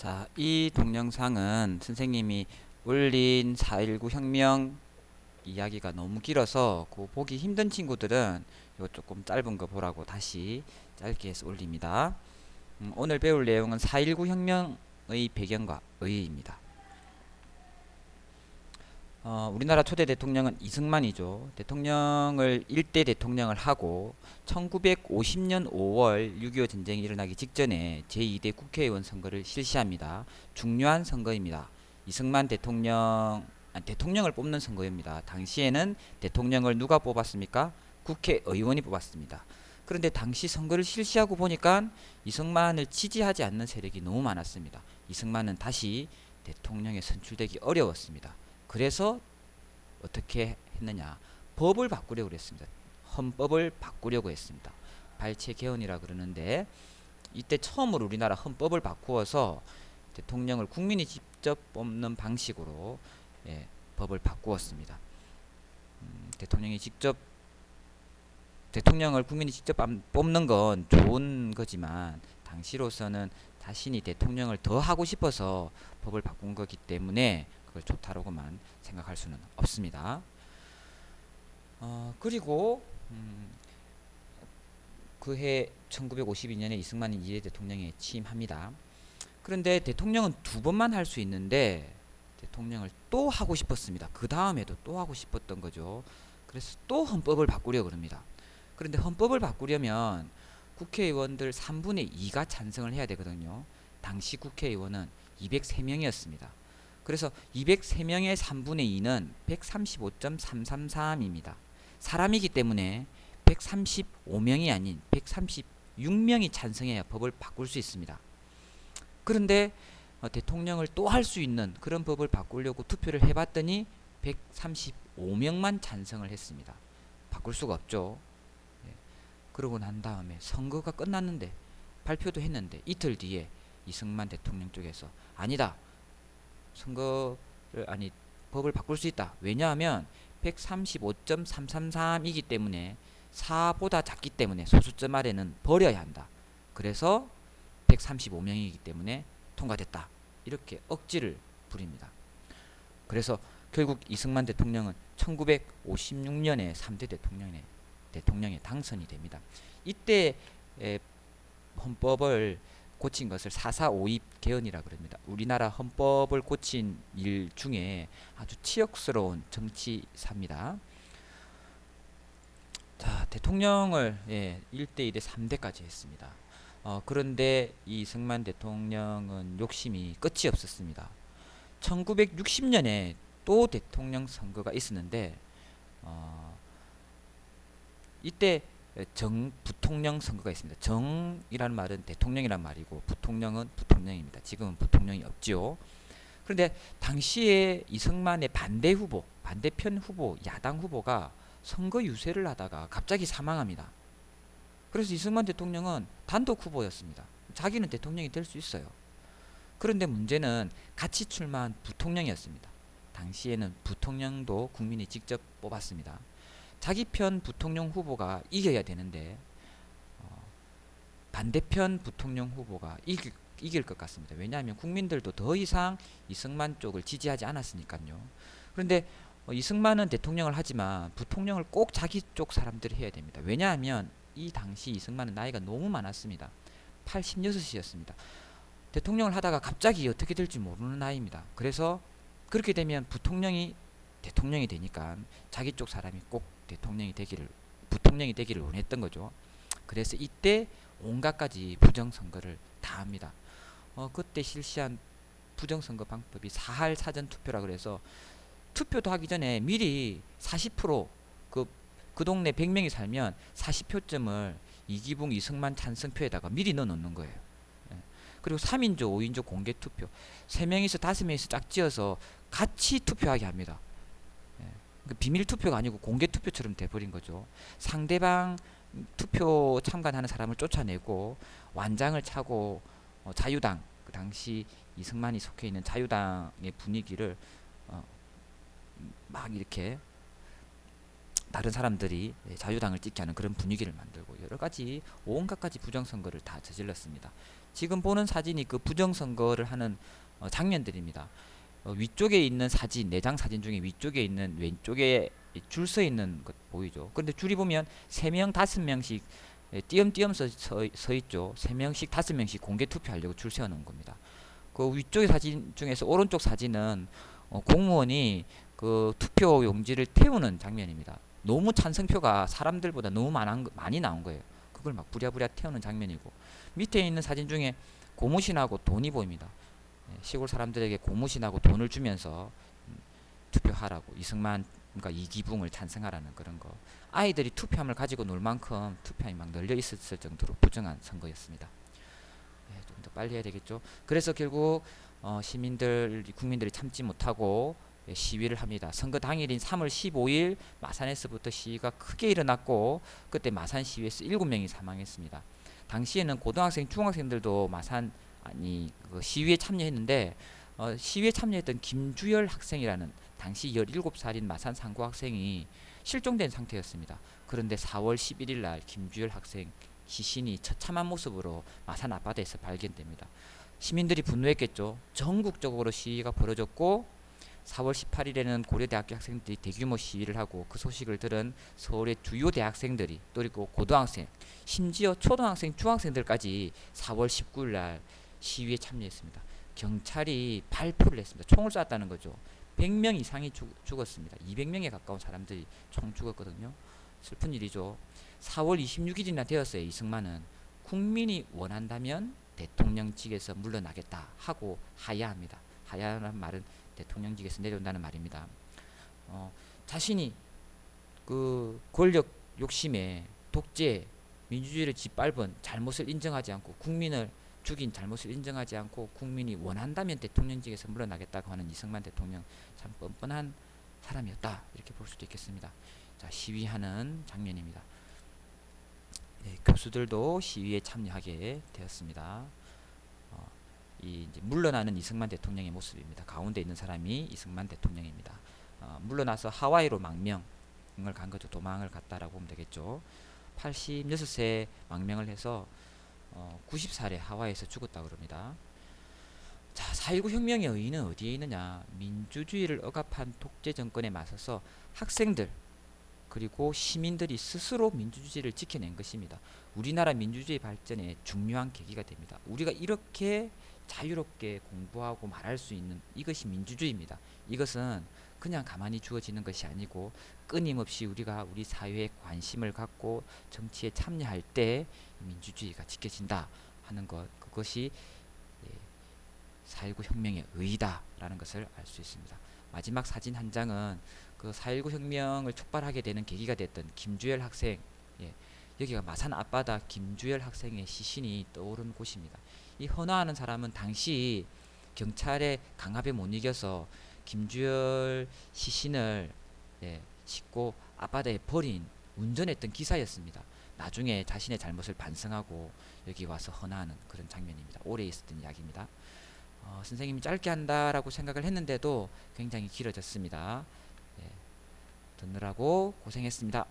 자, 이 동영상은 선생님이 올린 4.19 혁명 이야기가 너무 길어서 그 보기 힘든 친구들은 이거 조금 짧은 거 보라고 다시 짧게 해서 올립니다. 오늘 배울 내용은 4.19 혁명의 배경과 의의입니다. 우리나라 초대 대통령은 이승만이죠. 대통령을 일대 대통령을 하고 1950년 5월 6.25 전쟁이 일어나기 직전에 제2대 국회의원 선거를 실시합니다. 중요한 선거입니다. 이승만 대통령을 뽑는 선거입니다. 당시에는 대통령을 누가 뽑았습니까? 국회의원이 뽑았습니다. 그런데 당시 선거를 실시하고 보니까 이승만을 지지하지 않는 세력이 너무 많았습니다. 이승만은 다시 대통령에 선출되기 어려웠습니다. 그래서 어떻게 했느냐? 법을 바꾸려고 했습니다. 헌법을 바꾸려고 했습니다. 발췌 개헌이라 그러는데 이때 처음으로 우리나라 헌법을 바꾸어서 대통령을 국민이 직접 뽑는 방식으로 법을 바꾸었습니다. 대통령을 국민이 직접 뽑는 건 좋은 거지만 당시로서는 자신이 대통령을 더 하고 싶어서 법을 바꾼 거기 때문에 그걸 좋다라고만 생각할 수는 없습니다. 그리고 그해 1952년에 이승만이 2대 대통령에 취임합니다. 그런데 대통령은 두 번만 할 수 있는데 대통령을 또 하고 싶었습니다. 그 다음에도 또 하고 싶었던 거죠. 그래서 또 헌법을 바꾸려고 합니다. 그런데 헌법을 바꾸려면 국회의원들 3분의 2가 찬성을 해야 되거든요. 당시 국회의원은 203명이었습니다. 그래서 203명의 3분의 2는 135.333입니다. 사람이기 때문에 135명이 아닌 136명이 찬성해야 법을 바꿀 수 있습니다. 그런데 대통령을 또 할 수 있는 그런 법을 바꾸려고 투표를 해봤더니 135명만 찬성을 했습니다. 바꿀 수가 없죠. 그러고 난 다음에 선거가 끝났는데 발표도 했는데 이틀 뒤에 이승만 대통령 쪽에서 아니다. 법을 바꿀 수 있다. 왜냐하면 135.333이기 때문에 4보다 작기 때문에 소수점 아래는 버려야 한다. 그래서 135명이기 때문에 통과됐다. 이렇게 억지를 부립니다. 그래서 결국 이승만 대통령은 1956년에 3대 대통령에 당선이 됩니다. 이때 헌법을 고친 것을 4.4.5입 개헌이라고 합니다. 우리나라 헌법을 고친 일 중에 아주 치욕스러운 정치사입니다. 자, 대통령을 1대, 2대, 3대까지 했습니다. 그런데 이승만 대통령은 욕심이 끝이 없었습니다. 1960년에 또 대통령 선거가 있었는데 이때 부통령 선거가 있습니다. 정이라는 말은 대통령이란 말이고 부통령은 부통령입니다. 지금은 부통령이 없지요. 그런데 당시에 이승만의 반대편 후보, 야당 후보가 선거 유세를 하다가 갑자기 사망합니다. 그래서 이승만 대통령은 단독 후보였습니다. 자기는 대통령이 될 수 있어요. 그런데 문제는 같이 출마한 부통령이었습니다. 당시에는 부통령도 국민이 직접 뽑았습니다. 자기 편 부통령 후보가 이겨야 되는데 반대편 부통령 후보가 이길 것 같습니다. 왜냐하면 국민들도 더 이상 이승만 쪽을 지지하지 않았으니까요. 그런데 이승만은 대통령을 하지만 부통령을 꼭 자기 쪽 사람들이 해야 됩니다. 왜냐하면 이 당시 이승만은 나이가 너무 많았습니다. 86이었습니다. 대통령을 하다가 갑자기 어떻게 될지 모르는 나이입니다. 그래서 그렇게 되면 부통령이 대통령이 되니까 자기 쪽 사람이 꼭 부통령이 되기를 원했던 거죠. 그래서 이때 온갖 가지 부정선거를 다 합니다. 그때 실시한 부정선거 방법이 사할 사전투표라 그래서 투표도 하기 전에 미리 40% 그 동네 100명이 살면 40표점을 이기붕 이승만 찬성표에다가 미리 넣어놓는 거예요. 그리고 3인조 5인조 공개투표 3명에서 5명에서 짝지어서 같이 투표하게 합니다. 비밀 투표가 아니고 공개 투표처럼 돼버린 거죠. 상대방 투표 참관하는 사람을 쫓아내고 완장을 차고 자유당, 그 당시 이승만이 속해 있는 자유당의 분위기를 막 이렇게 다른 사람들이 자유당을 찍게 하는 그런 분위기를 만들고 여러 가지 온갖 가지 부정선거를 다 저질렀습니다. 지금 보는 사진이 그 부정선거를 하는 장면들입니다. 위쪽에 있는 사진, 4장 사진 중에 위쪽에 있는 왼쪽에 줄 서 있는 것 보이죠. 그런데 줄이 보면 3명, 5명씩 띄엄띄엄 서 있죠. 3명씩, 5명씩 공개 투표하려고 줄 세워놓은 겁니다. 그 위쪽의 사진 중에서 오른쪽 사진은 공무원이 그 투표 용지를 태우는 장면입니다. 너무 찬성표가 사람들보다 너무 많이 나온 거예요. 그걸 막 부랴부랴 태우는 장면이고, 밑에 있는 사진 중에 고무신하고 돈이 보입니다. 시골 사람들에게 고무신하고 돈을 주면서 투표하라고, 이승만 그러니까 이기붕을 찬성하라는 그런 거. 아이들이 투표함을 가지고 놀 만큼 투표함이 막 널려 있었을 정도로 부정한 선거였습니다. 좀 더 빨리 해야 되겠죠. 그래서 결국 국민들이 참지 못하고 시위를 합니다. 선거 당일인 3월 15일 마산에서부터 시위가 크게 일어났고, 그때 마산 시위에서 7명이 사망했습니다. 당시에는 고등학생, 중학생들도 그 시위에 참여했는데, 시위에 참여했던 김주열 학생이라는 당시 17살인 마산 상고 학생이 실종된 상태였습니다. 그런데 4월 11일 날 김주열 학생 시신이 처참한 모습으로 마산 앞바다에서 발견됩니다. 시민들이 분노했겠죠. 전국적으로 시위가 벌어졌고, 4월 18일에는 고려대학교 학생들이 대규모 시위를 하고, 그 소식을 들은 서울의 주요 대학생들이, 또 그리고 고등학생, 심지어 초등학생, 중학생들까지 4월 19일 날 시위에 참여했습니다. 경찰이 발포를 했습니다. 총을 쐈다는 거죠. 100명 이상이 죽었습니다. 200명에 가까운 사람들이 총 죽었거든요. 슬픈 일이죠. 4월 26일이나 되었어요. 이승만은 국민이 원한다면 대통령직에서 물러나겠다 하고 하야합니다. 하야라는 말은 대통령직에서 내려온다는 말입니다. 자신이 그 권력 욕심에 독재, 민주주의를 짓밟은 잘못을 인정하지 않고, 국민을 죽인 잘못을 인정하지 않고, 국민이 원한다면 대통령직에서 물러나겠다고 하는 이승만 대통령, 참 뻔뻔한 사람이었다, 이렇게 볼 수도 있겠습니다. 자, 시위하는 장면입니다. 교수들도 시위에 참여하게 되었습니다. 이제 물러나는 이승만 대통령의 모습입니다. 가운데 있는 사람이 이승만 대통령입니다. 물러나서 하와이로 망명을 간 거죠. 도망을 갔다라고 보면 되겠죠. 86세 망명을 해서 90살에 하와이에서 죽었다고 그럽니다. 자, 4.19 혁명의 의의는 어디에 있느냐? 민주주의를 억압한 독재 정권에 맞서서 학생들 그리고 시민들이 스스로 민주주의를 지켜낸 것입니다. 우리나라 민주주의 발전에 중요한 계기가 됩니다. 우리가 이렇게 자유롭게 공부하고 말할 수 있는 이것이 민주주의입니다. 이것은 그냥 가만히 주어지는 것이 아니고, 끊임없이 우리가 우리 사회에 관심을 갖고 정치에 참여할 때 민주주의가 지켜진다 하는 것, 그것이 4.19 혁명의 의의다라는 것을 알 수 있습니다. 마지막 사진 한 장은 그 4.19 혁명을 촉발하게 되는 계기가 됐던 김주열 학생, 여기가 마산 앞바다 김주열 학생의 시신이 떠오른 곳입니다. 이 헌화하는 사람은 당시 경찰의 강압에 못 이겨서 김주열 시신을 싣고 앞바다에 버린 운전했던 기사였습니다. 나중에 자신의 잘못을 반성하고 여기 와서 헌화하는 그런 장면입니다. 오래 있었던 이야기입니다. 선생님이 짧게 한다라고 생각을 했는데도 굉장히 길어졌습니다. 듣느라고 고생했습니다.